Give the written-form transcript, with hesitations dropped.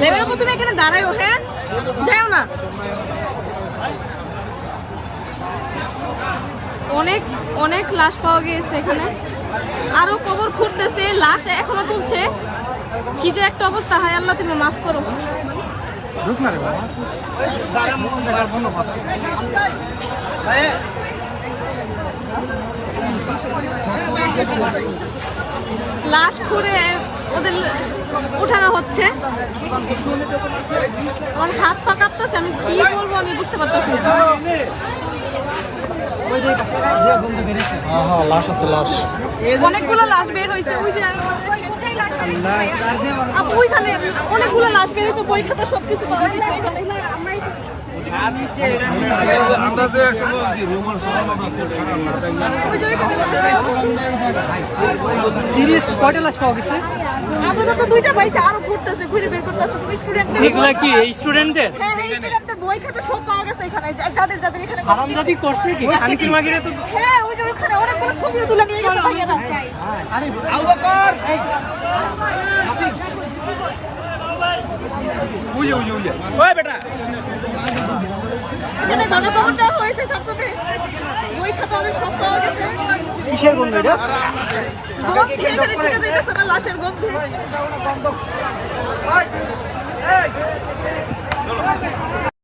Level উপর তুমি এখানে দাঁড়াও, হ্যাঁ যাও না। অনেক অনেক লাশ পাওয়া গিয়েছে এখানে, আরো কবর খুঁড়তেছে, লাশ এখনো তুলছে। কি যে একটা অবস্থা, হায় আল্লাহ তুমি মাফ করো। লাশ খুঁড়ে ওদের উঠানো হচ্ছে। আমার হাত পা কাঁপতেছে, আমি কি বলবো আমি বুঝতে পারতেছি না। লাশ আছে, লাশ অনেকগুলো লাশ বের হয়েছে, ওই যে ওইখানে অনেকগুলো লাশ বের হয়েছে, বই খাতা সবকিছু পাওয়া গেছে এখানে। কয়টা লাশ পাওয়া গেছে? আপাতত দুইটা পাইছে, আরো ঘুরতেছে, ঘুরে বের করতেছে। স্টুডেন্টদের এগুলা কি স্টুডেন্টের? হ্যাঁ স্টুডেন্টের বই খাতা সব পাওয়া গেছে এখানে, যাদের যাদের এখানে হারামজাদি করছে কি? শান্তির মাগিরে তো হ্যাঁ ওই যে ওখানে অনেকগুলো ছবিও তুলে নিয়ে গেছে ভাইয়েরা। আরে আবু বকর উইয়ে ওই বেটা এখানে গণকবর দেওয়া হয়েছে ছাত্রদের, বই খাতা ওদের সব পাওয়া গেছে। কিসের গন্ধ এটা? গন্ধ এখানে টিকে যাইতেছে না, লাশের গন্ধে।